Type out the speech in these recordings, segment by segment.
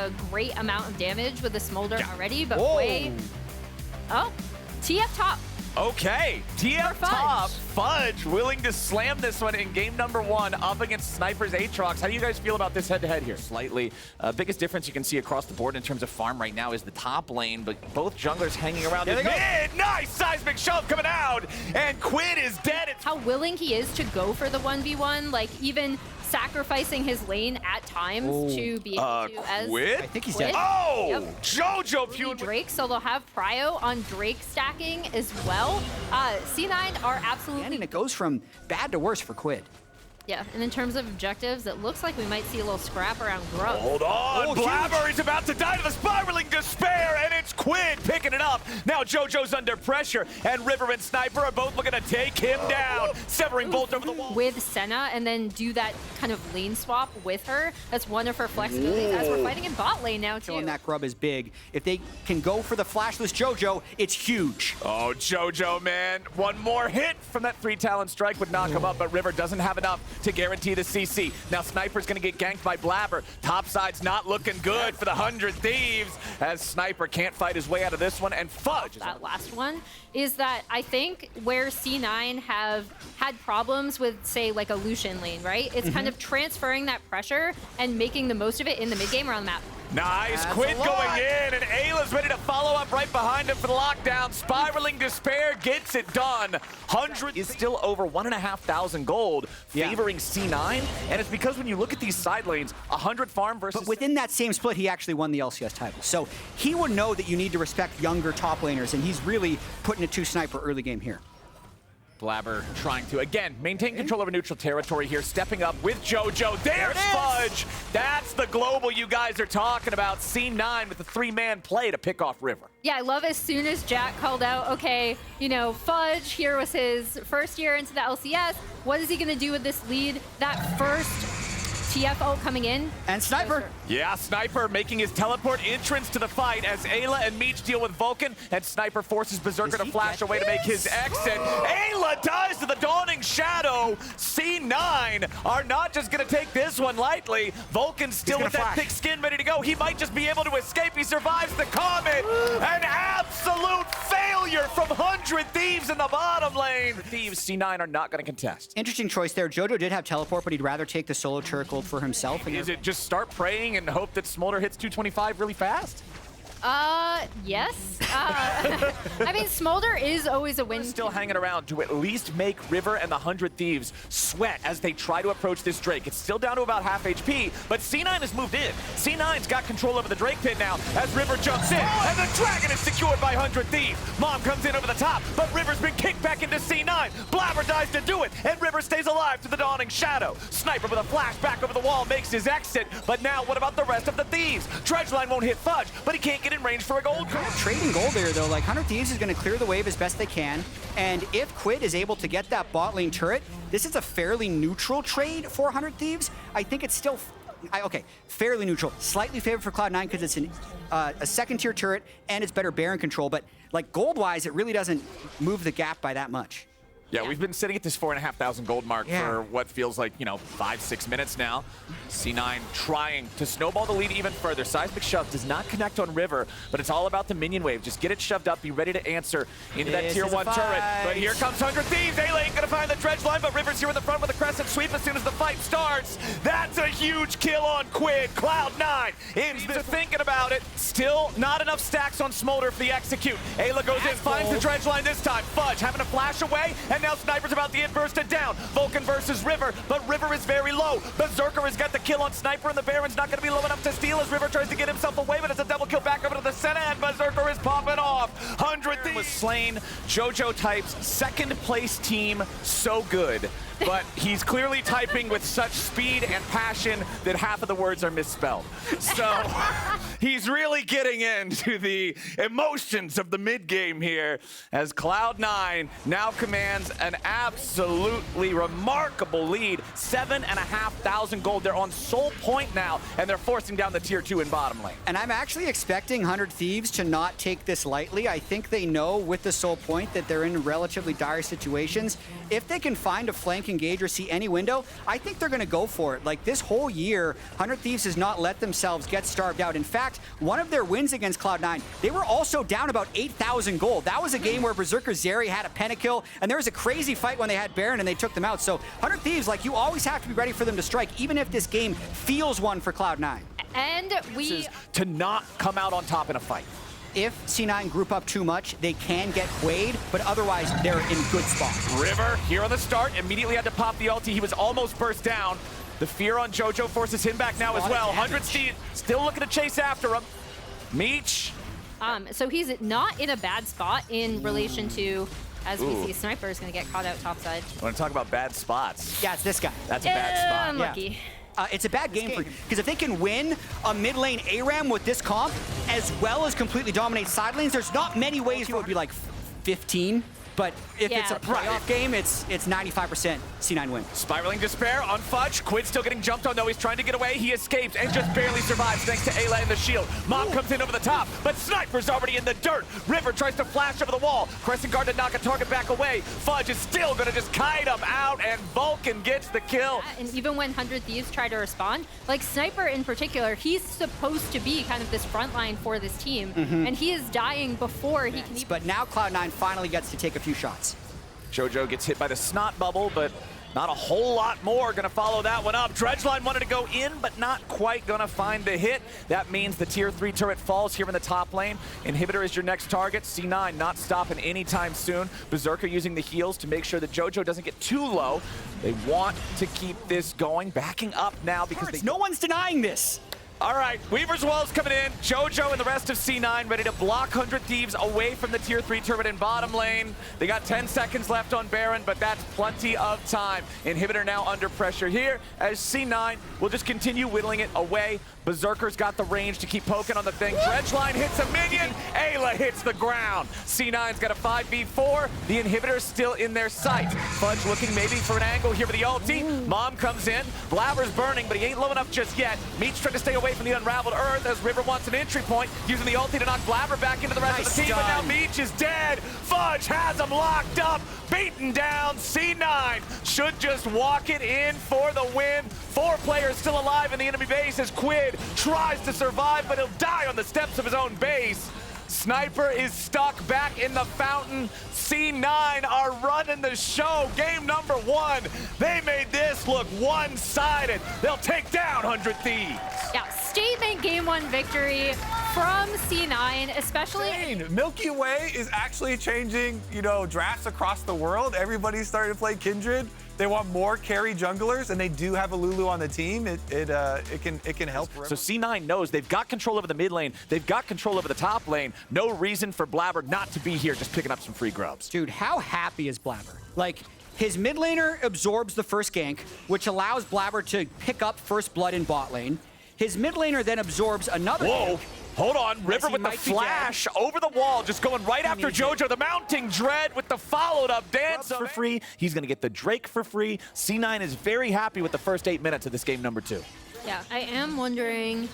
a great amount of damage with the Smolder already, but Whoa. Quay... Oh, TF top. Okay, TF top, Fudge willing to slam this one in game number 1 up against Sniper's Aatrox. How do you guys feel about this head-to-head here? Slightly. Biggest difference you can see across the board in terms of farm right now is the top lane, but both junglers hanging around the mid. Nice seismic shove coming out, and Quinn is dead. How willing he is to go for the 1v1, like even sacrificing his lane at times to be able to Quid? I think he's dead. Oh, Yep. Jojo Pune. Drake, so they'll have Prio on Drake stacking as well. C9 are absolutely... And it goes from bad to worse for Quid. Yeah, and in terms of objectives, it looks like we might see a little scrap around Grub. Hold on, Oh, Blabber, he's about to die to the spiraling despair, and it's Quinn picking it up. Now Jojo's under pressure, and River and Sniper are both looking to take him down. Severing Bolt over the wall. With Senna, and then do that kind of lane swap with her. That's one of her flexibilities, as we're fighting in bot lane now, too. And that Grub is big. If they can go for the flashless Jojo, it's huge. Oh, Jojo, man. One more hit from that 3-talent strike would knock him up, but River doesn't have enough to guarantee the CC. Now Sniper's gonna get ganked by Blabber. Topside's not looking good for the 100 Thieves, as Sniper can't fight his way out of this one, and Fudge. That last one is that I think where C9 have had problems with, say, like a Lucian lane, right? It's kind of transferring that pressure and making the most of it in the mid game around the map. Nice, Quinn going in, and Ayla's ready to follow up right behind him for the lockdown. Spiraling Despair gets it done. 100 is still over 1,500 gold, favoring C9, and it's because when you look at these side lanes, 100 farm versus... But within that same split, he actually won the LCS title. So he would know that you need to respect younger top laners, and he's really putting it to Sniper early game here. Blabber trying to, again, maintain control over neutral territory here, stepping up with Jojo. There's Fudge! That's the global you guys are talking about. C9 with the 3-man play to pick off River. Yeah, I love as soon as Jack called out, okay, you know, Fudge, here was his first year into the LCS. What is he going to do with this lead? That first TF ult coming in. And Sniper. Yeah, Sniper making his teleport entrance to the fight as Ayla and Meech deal with Vulcan, and Sniper forces Berserker to flash away to make his exit. Ayla dies to the Dawning Shadow. C9 are not just going to take this one lightly. Vulcan's still with that thick skin ready to go. He might just be able to escape. He survives the Comet. An absolute failure from 100 Thieves in the bottom lane. Thieves, C9 are not going to contest. Interesting choice there. Jojo did have teleport, but he'd rather take the solo turret gold for himself. And is it just start praying and hope that Smolder hits 225 really fast? Yes. I mean, Smolder is always a win. Still hanging around to at least make River and the 100 Thieves sweat as they try to approach this Drake. It's still down to about half HP, but C9 has moved in. C9's got control over the Drake pit now as River jumps in, and the Dragon is secured by 100 Thieves. Mom comes in over the top, but River's been kicked back into C9. Blabber dies to do it, and River stays alive to the Dawning Shadow. Sniper with a flash back over the wall makes his exit, but now what about the rest of the Thieves? Dredgeline won't hit Fudge, but he can't get in range for a gold card. Trading gold there, though. Like, 100 Thieves is going to clear the wave as best they can. And if Quid is able to get that bot lane turret, this is a fairly neutral trade for 100 Thieves. I think it's still... okay, fairly neutral. Slightly favored for Cloud9 because it's a second-tier turret and it's better Baron control. But, like, gold-wise, it really doesn't move the gap by that much. Yeah, we've been sitting at this 4,500 gold mark for what feels like, you know, 5-6 minutes now. C9 trying to snowball the lead even further. Seismic Shove does not connect on River, but it's all about the minion wave. Just get it shoved up, be ready to answer into that tier 1 turret. But here comes 100 Thieves. Ayla ain't gonna find the dredge line, but River's here in the front with a crescent sweep as soon as the fight starts. That's a huge kill on Quid. Cloud9 ends the thinking about it. Still not enough stacks on Smolder for the execute. Ayla goes in, finds the dredge line this time. Fudge having to flash away, and now Sniper's about to get bursted down. Vulcan versus River, but River is very low. Berserker has got the kill on Sniper, and the Baron's not going to be low enough to steal as River tries to get himself away, but it's a double kill back over to the Senna, and Berserker is popping off. 100 was slain. Jojo types second place team so good, but he's clearly typing with such speed and passion that half of the words are misspelled. So He's really getting into the emotions of the mid-game here as Cloud9 now commands an absolutely remarkable lead. 7,500 gold. They're on sole point now, and they're forcing down the tier 2 in bottom lane. And I'm actually expecting 100 Thieves to not take this lightly. I think they know with the sole point that they're in relatively dire situations. If they can find a flank engage or see any window, I think they're going to go for it. Like, this whole year, 100 Thieves has not let themselves get starved out. In fact, one of their wins against Cloud9, they were also down about 8,000 gold. That was a game where Berserker Zeri had a pentakill, and there was a crazy fight when they had Baron and they took them out. So 100 Thieves, like, you always have to be ready for them to strike, even if this game feels one for Cloud9. And we... to not come out on top in a fight. If C9 group up too much, they can get Quaid, but otherwise they're in good spot. River here on the start, immediately had to pop the ulti. He was almost burst down. The fear on JoJo forces him back now as well. 100 Steve still looking to chase after him. Meech. So he's not in a bad spot in relation to, as we see, Sniper is going to get caught out topside. I want to talk about bad spots. Yeah, it's this guy. That's a bad spot. Unlucky. Yeah. It's a bad game for, because if they can win a mid lane ARAM with this comp, as well as completely dominate side lanes, there's not many ways it would be like 15. But if it's a playoff game, it's 95% C9 win. Spiraling Despair on Fudge. Quid still getting jumped on, though. He's trying to get away. He escapes and just barely survives thanks to Ayla and the shield. Mom comes in over the top, but Sniper's already in the dirt. River tries to flash over the wall. Crescent Guard to knock a target back away. Fudge is still going to just kite him out, and Vulcan gets the kill. Yeah, and even when 100 Thieves try to respond, like Sniper in particular, he's supposed to be kind of this front line for this team, and he is dying before he can even... But now Cloud9 finally gets to take a few shots. JoJo gets hit by the snot bubble, but not a whole lot more going to follow that one up. Dredgeline wanted to go in, but not quite going to find the hit. That means the tier 3 turret falls here in the top lane. Inhibitor is your next target. C9 not stopping anytime soon. Berserker using the heals to make sure that JoJo doesn't get too low. They want to keep this going. Backing up now because no one's denying this. All right, Weaver's Wall's coming in. JoJo and the rest of C9 ready to block 100 Thieves away from the tier 3 turret in bottom lane. They got 10 seconds left on Baron, but that's plenty of time. Inhibitor now under pressure here as C9 will just continue whittling it away. Berserker's got the range to keep poking on the thing. Dredgeline hits a minion. Ayla hits the ground. C9's got a 5v4. The Inhibitor's still in their sight. Fudge looking maybe for an angle here with the ulti. Mom comes in. Blabber's burning, but he ain't low enough just yet. Meech trying to stay away from the unraveled earth as River wants an entry point, using the ulti to knock Blabber back into the rest of the team, but now Meech is dead. Fudge has him locked up, beaten down. C9 should just walk it in for the win. 4 players still alive in the enemy base as Quid tries to survive, but he'll die on the steps of his own base. Sniper is stuck back in the fountain. C9 are running the show. Game number 1. They made this look one-sided. They'll take down 100 Thieves. Yeah, statement game 1 victory from C9, especially... Milky Way is actually changing, drafts across the world. Everybody's starting to play Kindred. They want more carry junglers, and they do have a Lulu on the team. It can help. So C9 knows they've got control over the mid lane. They've got control over the top lane. No reason for Blabber not to be here, just picking up some free grubs. Dude, how happy is Blabber? Like, his mid laner absorbs the first gank, which allows Blabber to pick up first blood in bot lane. His mid laner then absorbs another gank. Hold on, River with the flash over the wall, just going right after JoJo. The mounting Dread with the followed up dance for free. He's going to get the Drake for free. C9 is very happy with the first 8 minutes of this game number 2. Yeah, I am wondering...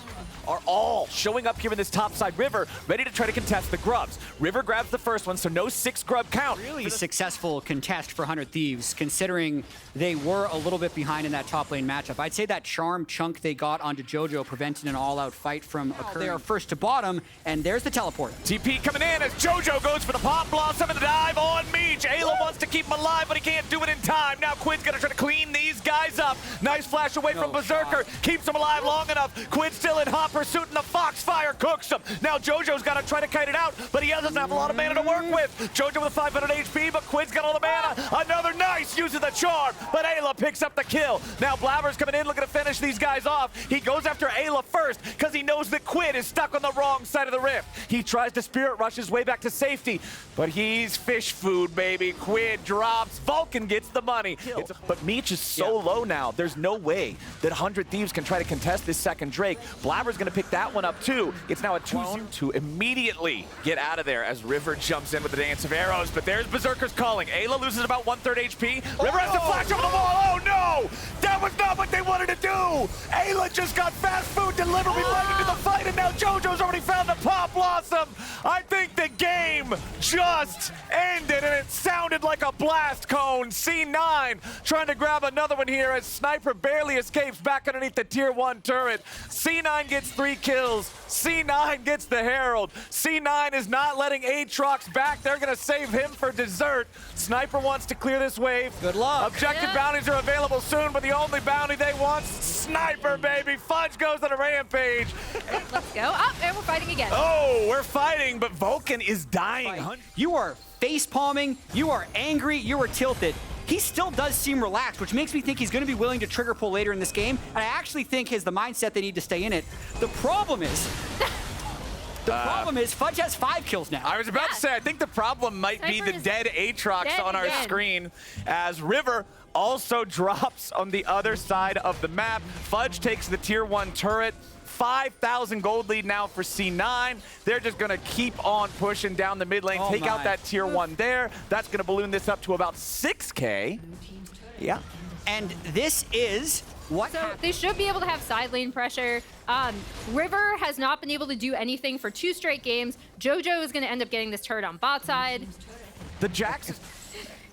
Are all showing up here in this top side. River ready to try to contest the grubs. River grabs the first one, so no 6 grub count. Really successful contest for 100 Thieves, considering they were a little bit behind in that top lane matchup. I'd say that charm chunk they got onto JoJo prevented an all-out fight from occurring. They are first to bottom, and there's the teleport. TP coming in as JoJo goes for the pop blossom and the dive on Meech. Ayla wants to keep him alive, but he can't do it in time. Now Quid's gonna try to clean these guys up. Nice flash away from Berserker. Keeps him alive long enough. Quid still in hot pursuit, and the Foxfire cooks him. Now JoJo's got to try to kite it out, but he doesn't have a lot of mana to work with. JoJo with 500 HP, but Quid's got all the mana. Another nice use of the charm, but Ayla picks up the kill. Now Blabber's coming in looking to finish these guys off. He goes after Ayla first because he knows that Quid is stuck on the wrong side of the rift. He tries to spirit rush his way back to safety, but he's fish food, baby. Quid drops. Vulcan gets the money. But Meech is so low now. There's no way that 100 Thieves can try to contest this second Drake. Blabber's going to pick that one up too. It's now a 2-0 to immediately get out of there as River jumps in with the dance of arrows. But there's Berserker's calling. Ayla loses about 1/3 HP. River has to flash over the wall. Oh no! That was not what they wanted to do! Ayla just got fast food delivered right into the fight, and now JoJo's already found the Pop Blossom. I think the game just ended, and it sounded like a blast cone. C9 trying to grab another one here as Sniper barely escapes back underneath the tier 1 turret. C9 gets 3 kills. C9 gets the Herald. C9 is not letting Aatrox back. They're going to save him for dessert. Sniper wants to clear this wave. Good luck. Objective bounties are available soon, but the only bounty they want, Sniper, baby. Fudge goes on a rampage. Let's go. Oh, and we're fighting again. Oh, we're fighting, but Vulcan is dying. You are face palming, you are angry, you are tilted. He still does seem relaxed, which makes me think he's going to be willing to trigger pull later in this game. And I actually think has the mindset they need to stay in it. The problem is Fudge has 5 kills now. I was about to say, I think the problem might be the dead Aatrox on our screen, as River also drops on the other side of the map. Fudge takes the tier 1 turret. 5,000 gold lead now for C9. They're just going to keep on pushing down the mid lane, take out that tier 1 there. That's going to balloon this up to about 6K. Yeah. And this is what They should be able to have side lane pressure. River has not been able to do anything for 2 straight games. JoJo is going to end up getting this turret on bot side. The Jax.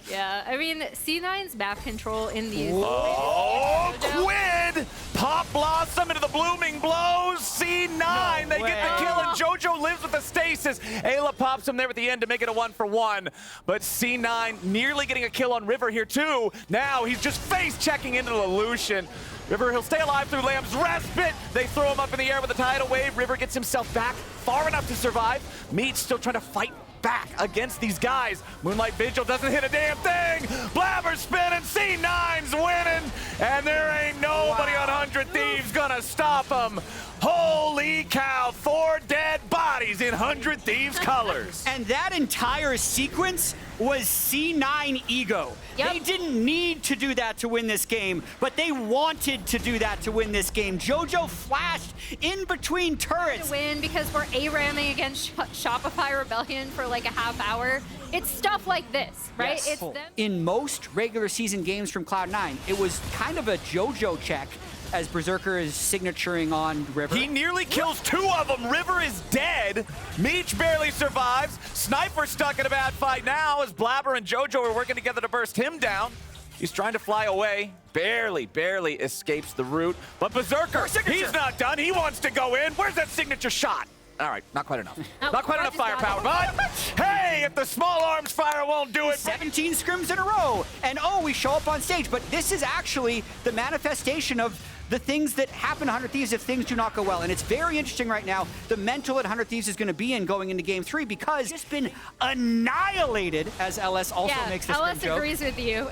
Yeah, I mean, C9's map control in these. Oh, Quid! Pop Blossom into the blooming blows. C9, they get the kill, and JoJo lives with the stasis. Ayla pops him there at the end to make it a 1-for-1. But C9 nearly getting a kill on River here, too. Now he's just face-checking into the Lucian. River, he'll stay alive through Lamb's respite. They throw him up in the air with a tidal wave. River gets himself back far enough to survive. Meat still trying to fight back against these guys. Moonlight Vigil doesn't hit a damn thing. Blabber's spinning, C9's winning, and there ain't nobody on 100 Thieves gonna stop him. Holy cow, 4 dead bodies in 100 Thieves colors. And that entire sequence was C9 ego. Yep. They didn't need to do that to win this game, but they wanted to do that to win this game. JoJo flashed in between turrets. To win because we're A-ramming against Shopify Rebellion for like a half hour. It's stuff like this, right? Yes. It's them. In most regular season games from Cloud9, it was kind of a JoJo check as Berserker is signaturing on River. He nearly kills 2 of them. River is dead. Meech barely survives. Sniper stuck in a bad fight now as Blabber and JoJo are working together to burst him down. He's trying to fly away. Barely escapes the root. But Berserker, he's not done. He wants to go in. Where's that signature shot? All right, not quite enough. Not quite enough firepower, but hey, if the small arms fire won't do it. 17 scrims in a row, and oh, we show up on stage. But this is actually the manifestation of the things that happen to 100 Thieves if things do not go well. And it's very interesting right now, the mental that 100 Thieves is going to be in going into Game 3 because it's been annihilated, as LS also makes this LS joke. agrees with you.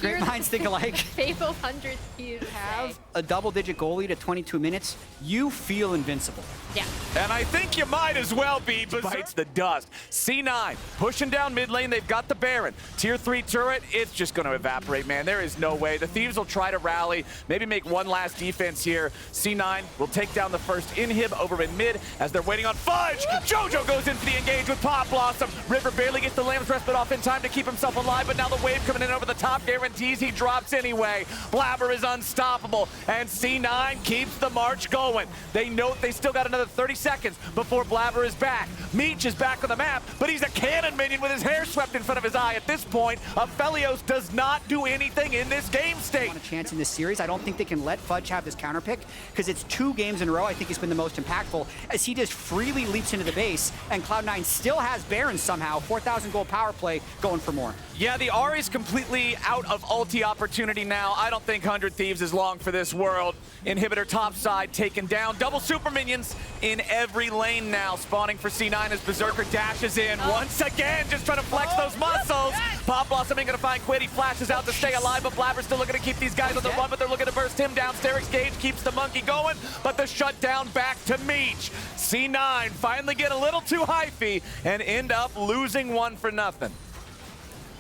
Great minds think alike. Faithful 100 Thieves Have a double-digit goal lead at 22 minutes, you feel invincible. Yeah. And I think you might as well be, bites the dust. C9 pushing down mid lane. They've got the Baron. Tier 3 turret, it's just going to evaporate, man. There is no way. The Thieves will try to rally, maybe make one last defense here. C9 will take down the first inhib over in mid as they're waiting on Fudge. JoJo goes into the engage with Pop Blossom. River barely gets the Lamb's respite off in time to keep himself alive, but now the wave coming in over the top guarantees he drops anyway. Blabber is unstoppable, and C9 keeps the march going. They note they still got another 30 seconds before Blabber is back. Meech is back on the map, but he's a cannon minion with his hair swept in front of his eye. At this point, Aphelios does not do anything in this game state. Want a chance in this series. I don't think they can let Fudge have this counter pick because it's 2 games in a row. I think he's been the most impactful as he just freely leaps into the base, and Cloud9 still has Baron somehow. 4,000 gold power play going for more. Yeah, the Ahri's completely out of ulti opportunity now. I don't think 100 Thieves is long for this world. Inhibitor topside taken down. Double super minions in every lane now. Spawning for C9 as Berserker dashes in. Once again, just trying to flex those muscles. Pop Blossom ain't gonna find Quid. He flashes out to stay alive, but Blabber's still looking to keep these guys on the run, but they're looking to burst him down. Sterix Gage keeps the monkey going, but the shutdown back to Meech. C9 finally get a little too hyphy and end up losing 1-0.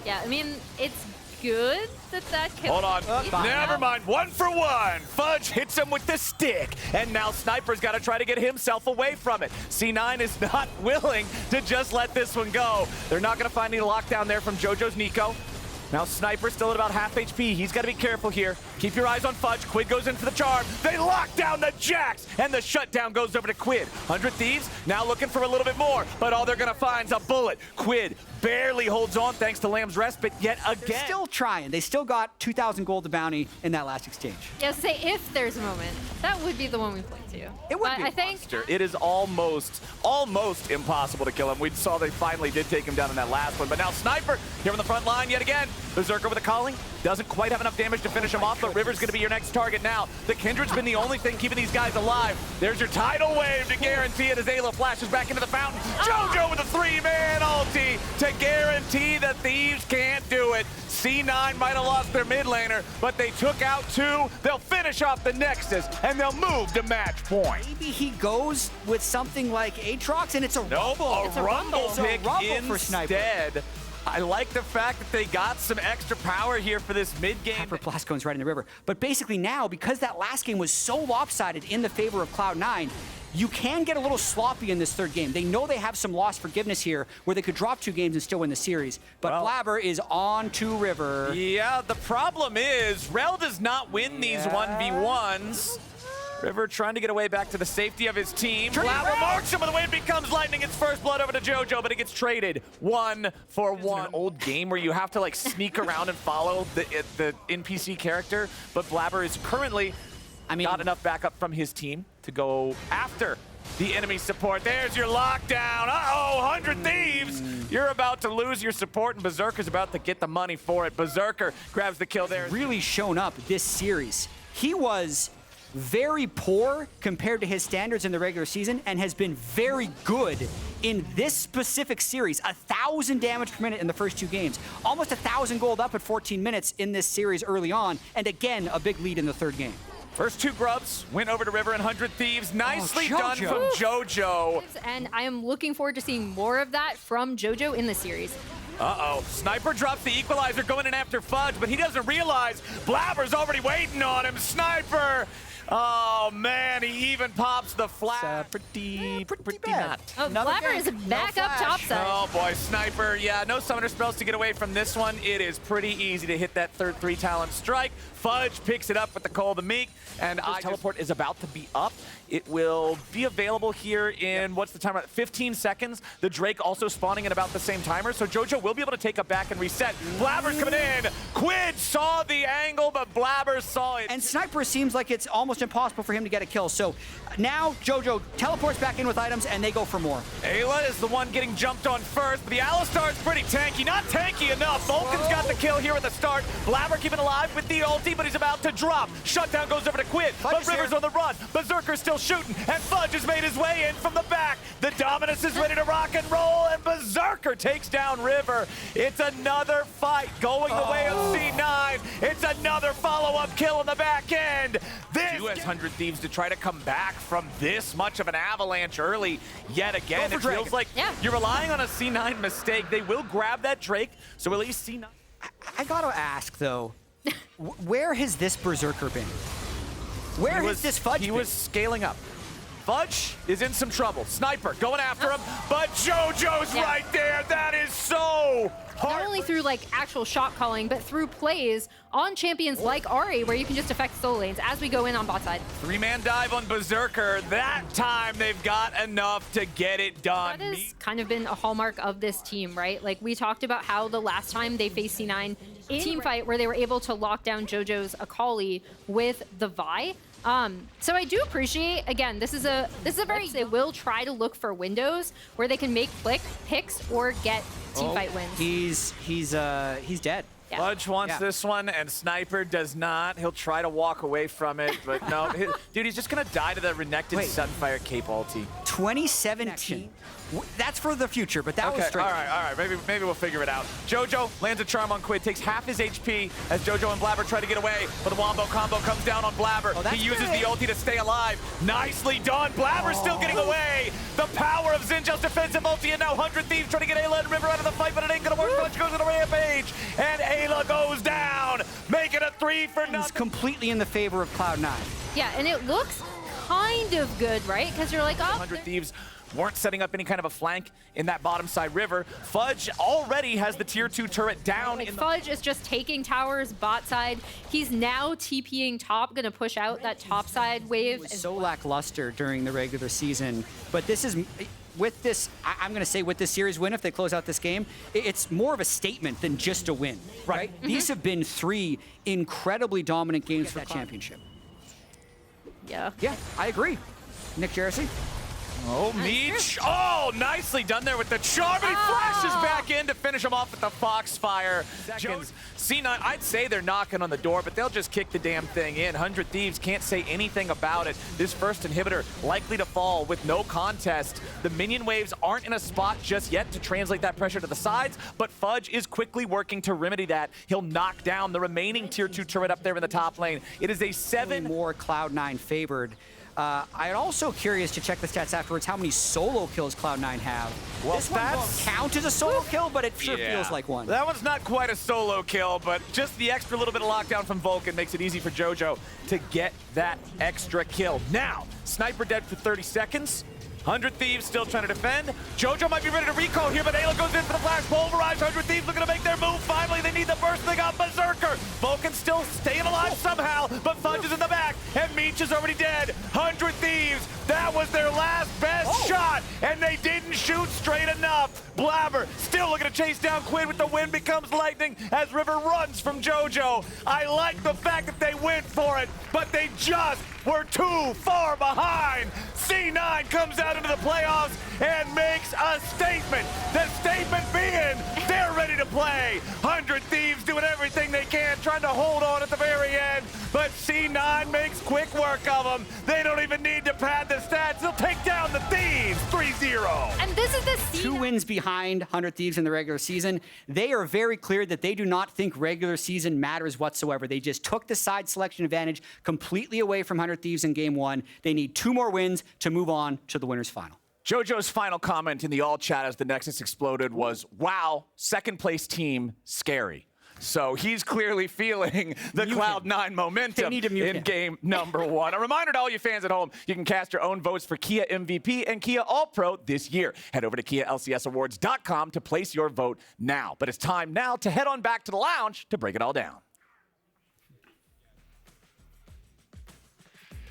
Yeah, I mean, it's good that kill. Hold on. Never mind. 1 for 1. Fudge hits him with the stick. And now Sniper's got to try to get himself away from it. C9 is not willing to just let this one go. They're not going to find any lockdown there from JoJo's Nico. Now Sniper's still at about half HP. He's got to be careful here. Keep your eyes on Fudge. Quid goes in for the charm. They lock down the Jax, and the shutdown goes over to Quid. 100 Thieves now looking for a little bit more, but all they're going to find is a bullet. Quid barely holds on thanks to Lamb's respite yet again. They're still trying. They still got 2,000 gold to bounty in that last exchange. Yeah, say if there's a moment, that would be the one we play to. It would be. I think It is almost impossible to kill him. We saw they finally did take him down in that last one, but now Sniper here on the front line yet again. Berserker with a calling. Doesn't quite have enough damage to finish him off, but River's going to be your next target now. The Kindred's been the only thing keeping these guys alive. There's your tidal wave to guarantee it as Ayla flashes back into the fountain. JoJo with a 3-man ulti to guarantee that Thieves can't do it. C9 might have lost their mid laner, but they took out 2. They'll finish off the Nexus, and they'll move to match point. Maybe he goes with something like Aatrox, and it's a rumble. It's a rumble pick for Sniper. instead. I like the fact that they got some extra power here for this mid-game. For Blastcone's right in the river. But basically now, because that last game was so lopsided in the favor of Cloud9, you can get a little sloppy in this third game. They know they have some lost forgiveness here where they could drop 2 games and still win the series. But Blabber is on to River. Yeah, the problem is Rel does not win these 1v1s. River trying to get away back to the safety of his team. Blabber marks him with the wind becomes lightning. It's first blood over to JoJo, but it gets traded 1 for 1. An old game where you have to like sneak around and follow the NPC character, but Blabber is currently not enough backup from his team to go after the enemy support. There's your lockdown. Uh-oh, 100 Thieves. You're about to lose your support, and Berserker's about to get the money for it. Berserker grabs the kill there. Really shown up this series. He was very poor compared to his standards in the regular season and has been very good in this specific series. 1,000 damage per minute in the first 2 games. Almost 1,000 gold up at 14 minutes in this series early on, and again, a big lead in the third game. First 2 grubs went over to River and 100 Thieves. Nicely done from JoJo. And I am looking forward to seeing more of that from JoJo in the series. Uh-oh, Sniper drops the equalizer going in after Fudge, but he doesn't realize Blabber's already waiting on him. Sniper! Oh man, he even pops the flash. Pretty bad. Oh, Blabber is back up topside. Oh boy, Sniper. Yeah, no summoner spells to get away from this one. It is pretty easy to hit that third 3-talent strike. Fudge picks it up with the Call of the Meek, and teleport is about to be up. It will be available here in, what's the timer? 15 seconds. The Drake also spawning at about the same timer, so JoJo will be able to take a back and reset. Blabber's coming in. Quid saw the angle, but Blabber saw it. And Sniper seems like it's almost impossible for him to get a kill. So now JoJo teleports back in with items, and they go for more. Ayla is the one getting jumped on first, but the Alistar's pretty tanky. Not tanky enough. Vulcan's got the kill here at the start. Blabber keeping alive with the ulti, but he's about to drop. Shutdown goes over to Quid, but River's on the run. Berserker's still shooting, and Fudge has made his way in from the back. The Dominus is ready to rock and roll, and Berserker takes down River. It's another fight going the way of C9. It's another follow-up kill in the back end. This US 100 Thieves to try to come back from this much of an avalanche early yet again. It feels like you're relying on a C9 mistake. They will grab that Drake, so at least C9. I gotta ask, though, where has this Berserker been? Where has this Fudge been? He was scaling up. Fudge is in some trouble. Sniper going after him, but JoJo's right there. That is so hard. Not only through like actual shot calling, but through plays on champions like Ari, where you can just affect solo lanes as we go in on bot side. 3-man dive on Berserker. That time they've got enough to get it done. That has kind of been a hallmark of this team, right? Like we talked about how the last time they faced C9 in team fight where they were able to lock down JoJo's Akali with the Vi. So I do appreciate, again, this is a very, they will try to look for windows where they can make picks or get team fight wins. He's dead. Yeah. Fudge wants this one, and Sniper does not. He'll try to walk away from it, but no. Dude, he's just going to die to the Renekton Sunfire Cape ulti. 2017. That's for the future, but that was straight. All right. Maybe we'll figure it out. JoJo lands a charm on Quid, takes half his HP as JoJo and Blabber try to get away, but the Wombo combo comes down on Blabber. He uses the ulti to stay alive. Nicely done. Blabber's still getting away. The power of Zinja's defensive ulti, and now 100 Thieves trying to get Ayla and River out of the fight, but it ain't gonna work for the flash goes to the rampage, and Ayla goes down, make it a 3 for It's nothing. completely in the favor of Cloud9. Yeah, and it looks kind of good, right? Because you're like, oh, 100 Thieves weren't setting up any kind of a flank in that bottom side river. Fudge already has the tier 2 turret down. like Fudge is just taking towers bot side. He's now TPing top, gonna push out that top side wave. It was so lackluster during the regular season, but this is, with this, I'm going to say with this series win, if they close out this game, it's more of a statement than just a win, right? These have been 3 incredibly dominant games for that championship. Yeah. Yeah, I agree. Nick Jersey? Oh, Meech. Oh, nicely done there with the charm. And he flashes back in to finish him off with the Foxfire. Seconds. C9, I'd say they're knocking on the door, but they'll just kick the damn thing in. 100 Thieves can't say anything about it. This first inhibitor likely to fall with no contest. The minion waves aren't in a spot just yet to translate that pressure to the sides, but Fudge is quickly working to remedy that. He'll knock down the remaining tier 2 turret up there in the top lane. It is a 7 more Cloud9 favored. I'm also curious to check the stats afterwards how many solo kills Cloud9 have. Well, this one won't count as a solo kill, but it sure Yeah. feels like one. That one's not quite a solo kill, but just the extra little bit of lockdown from Vulcan makes it easy for JoJo to get that extra kill. Now, Sniper dead for 30 seconds. 100 Thieves still trying to defend. JoJo might be ready to recall here, but Ayla goes in for the flash. Pulverized. 100 Thieves looking to make their move. Finally, they need the burst. They got Berserker. Vulcan still staying alive somehow, but Fudge is in the back, and Meech is already dead. 100 Thieves, that was their last best shot, and they didn't shoot straight enough. Blabber still looking to chase down Quinn with the wind becomes lightning as River runs from JoJo. I like the fact that they went for it, but they just were too far behind. C9 comes out into the playoffs and makes a statement. The statement being they're ready to play. 100 Thieves doing everything they can, trying to hold on at the very end, but C9 makes quick work of them. They don't even need to pad the stats. They'll take down the Thieves 3-0. And this is the scene. 2 wins behind 100 Thieves in the regular season. They are very clear that they do not think regular season matters whatsoever. They just took the side selection advantage completely away from 100 Thieves in game 1. They need 2 more wins to move on to the winners final. JoJo's final comment in the all chat as the Nexus exploded was, wow, second place team, scary. So he's clearly feeling the Cloud9 momentum in game number 1. A reminder to all you fans at home, you can cast your own votes for Kia MVP and Kia All-Pro this year. Head over to KiaLCSAwards.com to place your vote now. But it's time now to head on back to the lounge to break it all down.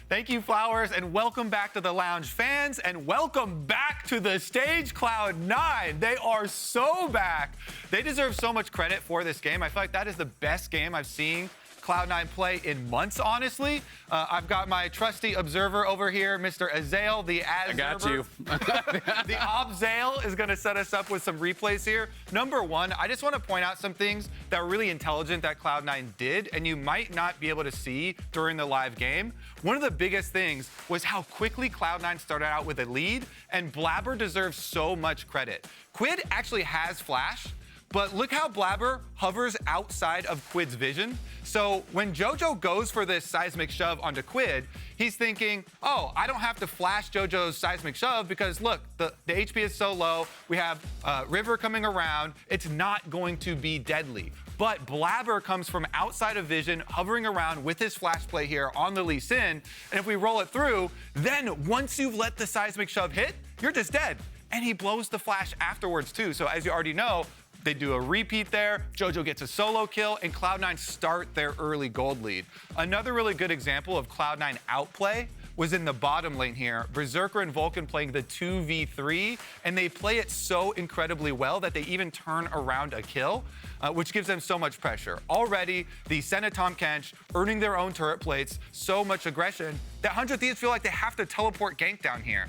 Thank you, Flowers, and welcome back to the lounge, fans, and welcome back to the stage, Cloud9. They are so back. They deserve so much credit for this game. I feel like that is the best game I've seen Cloud9 play in months, honestly. I've got my trusty observer over here, Mr. Azael, the Azerber. I got you. The Obzael is going to set us up with some replays here. Number 1, I just want to point out some things that were really intelligent that Cloud9 did, and you might not be able to see during the live game. One of the biggest things was how quickly Cloud9 started out with a lead, and Blabber deserves so much credit. Quid actually has flash, but look how Blabber hovers outside of Quid's vision. So when JoJo goes for this seismic shove onto Quid, he's thinking, oh, I don't have to flash JoJo's seismic shove because look, the HP is so low. We have River coming around. It's not going to be deadly. But Blabber comes from outside of vision, hovering around with his flash play here on the Lee Sin. And if we roll it through, then once you've let the seismic shove hit, you're just dead. And he blows the flash afterwards too. So as you already know, they do a repeat there, JoJo gets a solo kill, and Cloud9 start their early gold lead. Another really good example of Cloud9 outplay was in the bottom lane here. Berserker and Vulcan playing the 2v3, and they play it so incredibly well that they even turn around a kill, which gives them so much pressure. Already, the Senna Tahm Kench earning their own turret plates, so much aggression, that 100 Thieves feel like they have to teleport gank down here.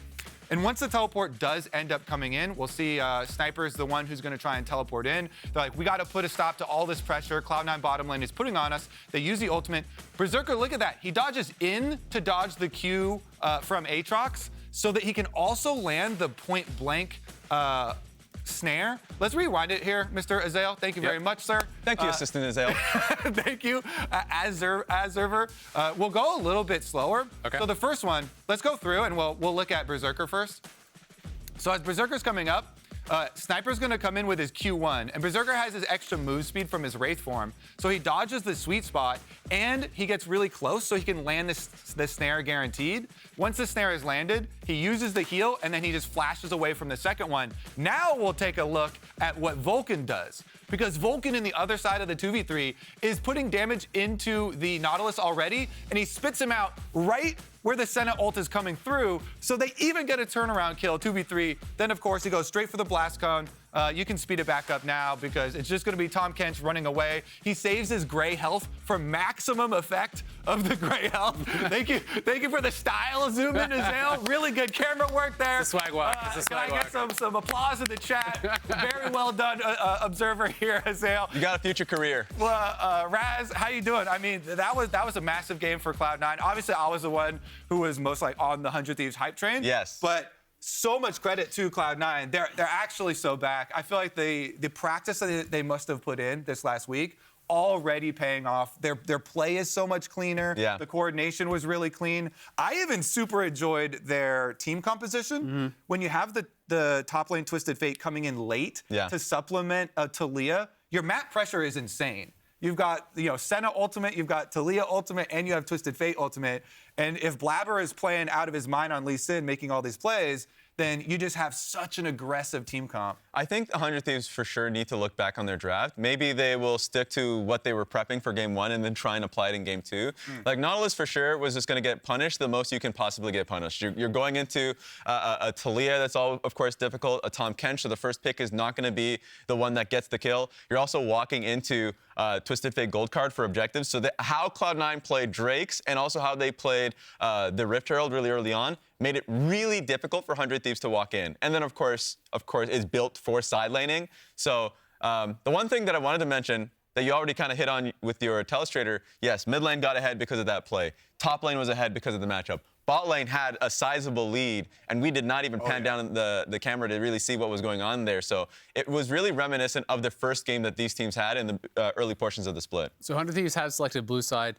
And once the teleport does end up coming in, we'll see Sniper is the one who's going to try and teleport in. They're like, we got to put a stop to all this pressure Cloud9 bottom lane is putting on us. They use the ultimate. Berserker, look at that. He dodges in to dodge the Q from Aatrox so that he can also land the point blank snare. Let's rewind it here, Mr. Azael. Thank you very much, sir. Thank you, Assistant Azael. Thank you, Azerver. We'll go a little bit slower. Okay. So the first one, let's go through and we'll look at Berserker first. So as Berserker's coming up, Sniper's going to come in with his Q1, and Berserker has his extra move speed from his Wraith form, so he dodges the sweet spot, and he gets really close so he can land this snare guaranteed. Once the snare is landed, he uses the heal, and then he just flashes away from the second one. Now we'll take a look at what Vulcan does, because Vulcan in the other side of the 2v3 is putting damage into the Nautilus already, and he spits him out right where the Senna ult is coming through, so they even get a turnaround kill, 2v3. Then, of course, he goes straight for the blast cone. You can speed it back up now because it's just going to be Tahm Kench running away. He saves his gray health for maximum effect of the gray health. Thank you for the style zoom in, Azael. Really good camera work there. It's a swag walk. Can I get some applause in the chat? Very well done, observer here, Azael. You got a future career. Well, Raz, how you doing? I mean, that was a massive game for Cloud9. Obviously, I was the one who was most like on the 100 Thieves hype train. Yes. But so much credit to Cloud9. They're actually so back. I feel like the practice that they must have put in this last week already paying off. Their play is so much cleaner. Yeah. The coordination was really clean. I even super enjoyed their team composition. When you have the top lane Twisted Fate coming in late to supplement Talia, your map pressure is insane. You've got, Senna ultimate, you've got Talia ultimate, and you have Twisted Fate ultimate. And if Blabber is playing out of his mind on Lee Sin, making all these plays, then you just have such an aggressive team comp. I think 100 Thieves for sure need to look back on their draft. Maybe they will stick to what they were prepping for game 1 and then try and apply it in game 2. Like Nautilus for sure was just going to get punished the most you can possibly get punished. You're going into a Talia that's all, of course, difficult, a Tahm Kench, so the first pick is not going to be the one that gets the kill. You're also walking into Twisted Fate Gold card for objectives. So how Cloud9 played Drakes and also how they played the Rift Herald really early on made it really difficult for 100 Thieves to walk in. And then, of course, is built for side laning. So the one thing that I wanted to mention that you already kind of hit on with your Telestrator, yes, mid lane got ahead because of that play. Top lane was ahead because of the matchup. Bot lane had a sizable lead, and we did not even pan down the camera to really see what was going on there. So it was really reminiscent of the first game that these teams had in the early portions of the split. So 100 Thieves have selected blue side.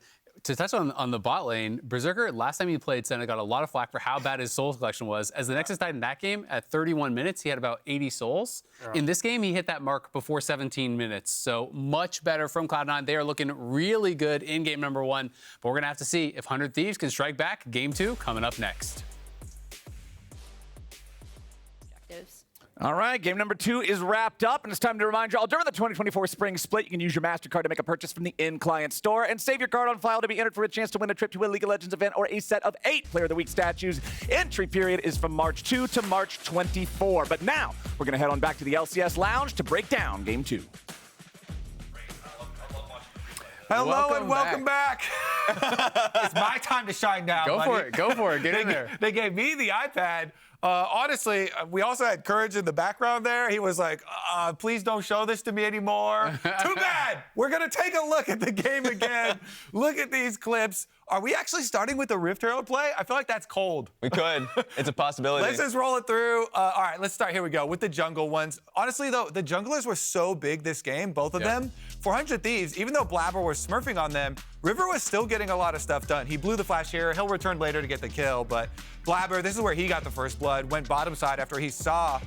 To touch on the bot lane, Berserker, last time he played Senna, got a lot of flack for how bad his soul collection was. As the Nexus died in that game, at 31 minutes, he had about 80 souls. In this game, he hit that mark before 17 minutes. So much better from Cloud9. They are looking really good in game number 1. But we're going to have to see if 100 Thieves can strike back. Game 2 coming up next. Objectives. All right, game number 2 is wrapped up, and it's time to remind you all, during the 2024 Spring Split, you can use your MasterCard to make a purchase from the in-client store and save your card on file to be entered for a chance to win a trip to a League of Legends event or a set of 8 Player of the Week statues. Entry period is from March 2 to March 24. But now, we're going to head on back to the LCS Lounge to break down game 2. Hello and welcome back. It's my time to shine now, Go buddy. for it. Get in there. They gave me the iPad. Honestly, we also had Courage in the background there. He was like, please don't show this to me anymore. Too bad. We're going to take a look at the game again. Look at these clips. Are we actually starting with the Rift Herald play? I feel like that's cold. We could. It's a possibility. Let's just roll it through. All right, let's start. Here we go with the jungle ones. Honestly, though, the junglers were so big this game, both of them. 400 Thieves, even though Blabber was smurfing on them, River was still getting a lot of stuff done. He blew the flash here. He'll return later to get the kill, but Blabber, this is where he got the first blood, went bottom side after he saw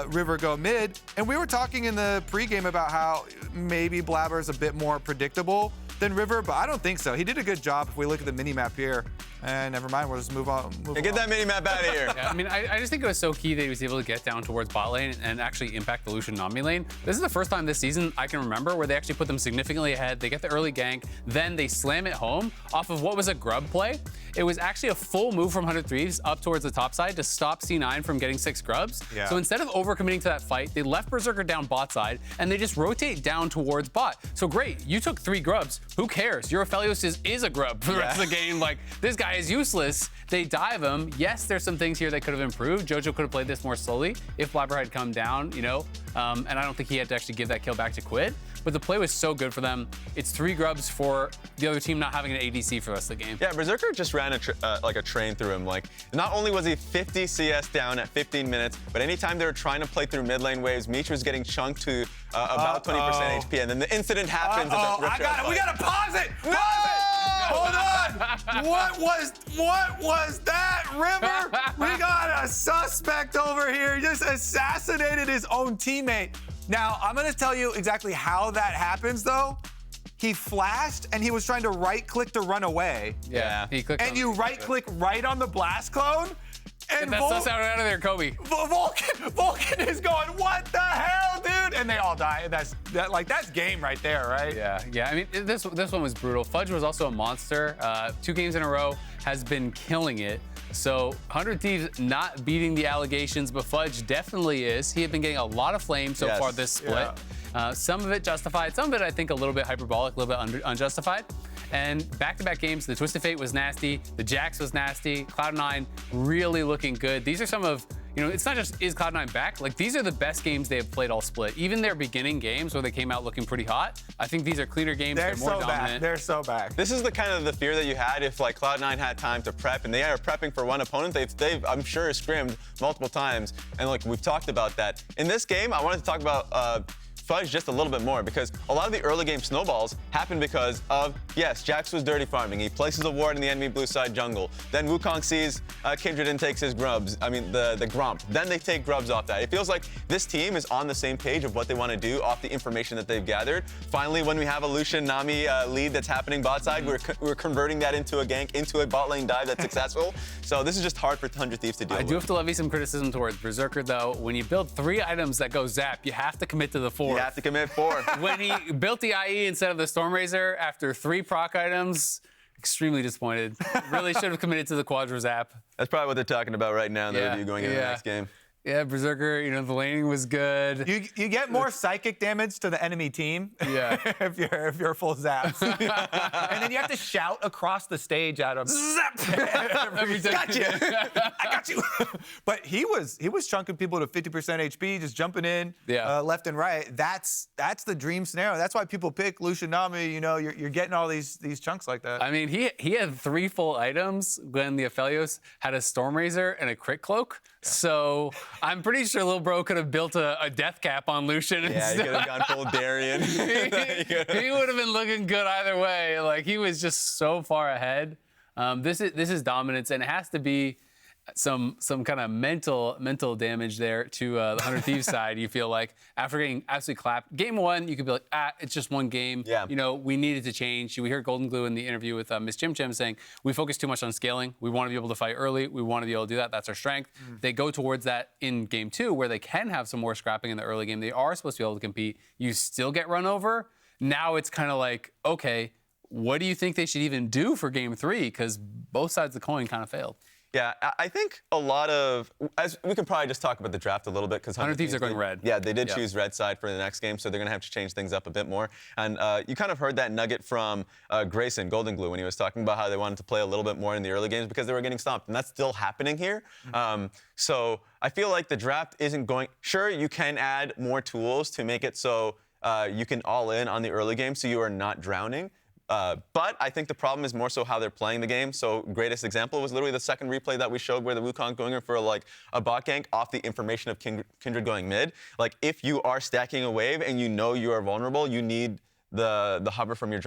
River go mid. And we were talking in the pregame about how maybe Blabber's a bit more predictable than River, but I don't think so. He did a good job if we look at the mini-map here. And never mind, we'll just move on. Get that mini-map out of here. Yeah, I mean, I just think it was so key that he was able to get down towards bot lane and actually impact the Lucian Nami lane. This is the first time this season I can remember where they actually put them significantly ahead. They get the early gank, then they slam it home off of what was a grub play. It was actually a full move from 100 Thieves up towards the top side to stop C9 from getting 6 grubs. Yeah. So instead of overcommitting to that fight, they left Berserker down bot side, and they just rotate down towards bot. So great, you took 3 grubs. Who cares? Your Aphelios is a grub for the rest of the game. Like, this guy is useless. They dive him. Yes, there's some things here that could have improved. JoJo could have played this more slowly if Blabber had come down, and I don't think he had to actually give that kill back to Quid. But the play was so good for them. It's 3 grubs for the other team not having an ADC for the rest of the game. Yeah, Berserker just ran like a train through him. Like, not only was he 50 CS down at 15 minutes, but anytime they were trying to play through mid lane waves, Meech was getting chunked to about 20% HP, and then the incident happens. We gotta pause it. Pause it. Hold on. What was that, River? We got a suspect over here. He just assassinated his own teammate. Now, I'm going to tell you exactly how that happens, though. He flashed, and he was trying to right-click to run away. Yeah. He clicked And you right-click right on the blast clone. And that's us out of there, Kobe. Vulcan is going, what the hell, dude? And they all die. That's game right there, right? Yeah. I mean, this one was brutal. Fudge was also a monster. 2 games in a row, has been killing it. So 100 Thieves not beating the allegations, but Fudge definitely is. He had been getting a lot of flame so far this split. Yeah. Some of it justified, some of it I think a little bit hyperbolic, a little bit unjustified. And back-to-back games, the Twisted Fate was nasty, the Jax was nasty, Cloud9 really looking good. These are some of, it's not just is Cloud9 back, like these are the best games they have played all split. Even their beginning games where they came out looking pretty hot, I think these are cleaner games, they're more dominant. They're so back. This is the kind of the fear that you had if like Cloud9 had time to prep, and they are prepping for one opponent. They've I'm sure scrimmed multiple times, and like we've talked about that. In this game, I wanted to talk about Fudge just a little bit more, because a lot of the early game snowballs happened because of, yes, Jax was dirty farming. He places a ward in the enemy blue side jungle. Then Wukong sees Kindred and takes his grubs. I mean, the Gromp. Then they take grubs off that. It feels like this team is on the same page of what they want to do off the information that they've gathered. Finally, when we have a Lucian Nami lead that's happening bot side, we're converting that into a gank, into a bot lane dive that's successful. So this is just hard for 100 Thieves to deal with. I do have to levy some criticism towards Berserker, though. When you build 3 items that go zap, you have to commit to the 4th. You have to commit 4. When he built the IE instead of the Stormrazor after 3 proc items, extremely disappointed. Really should have committed to the Quadra Zap. That's probably what they're talking about right now in the review going into the next game. Yeah, Berserker, the laning was good. You get more psychic damage to the enemy team if you're full zaps. And then you have to shout across the stage at him. Zap! Got you! I got you! But he was chunking people to 50% HP, just jumping in left and right. That's the dream scenario. That's why people pick Lucian Nami. You're getting all these chunks like that. I mean, he had 3 full items when the Aphelios had a Stormrazor and a crit cloak. Yeah. So I'm pretty sure Lil Bro could have built a death cap on Lucian. Yeah, he could have gone full Darien. he would have been looking good either way. Like, he was just so far ahead. This is dominance, and it has to be some kind of mental damage there to the 100 Thieves side. You feel like after getting absolutely clapped, game 1, you could be like, it's just one game. Yeah. We needed to change. We heard Golden Glue in the interview with Miss Chim Chim saying we focus too much on scaling. We want to be able to fight early. We want to be able to do that. That's our strength. They go towards that in game 2, where they can have some more scrapping in the early game. They are supposed to be able to compete. You still get run over. Now it's kind of like, okay, what do you think they should even do for game 3? Because both sides of the coin kind of failed. Yeah, I think a lot of, as we can probably just talk about the draft a little bit, because 100 Thieves are going red. Yeah, they did choose red side for the next game, so they're going to have to change things up a bit more. And you kind of heard that nugget from Grayson, Golden Glue, when he was talking about how they wanted to play a little bit more in the early games because they were getting stomped, and that's still happening here. So I feel like the draft isn't going, sure, you can add more tools to make it so you can all in on the early game so you are not drowning. But I think the problem is more so how they're playing the game. So greatest example was literally the second replay that we showed where the Wukong going in for like a bot gank off the information of Kindred going mid. Like, if you are stacking a wave and you know you are vulnerable, you need the hover from your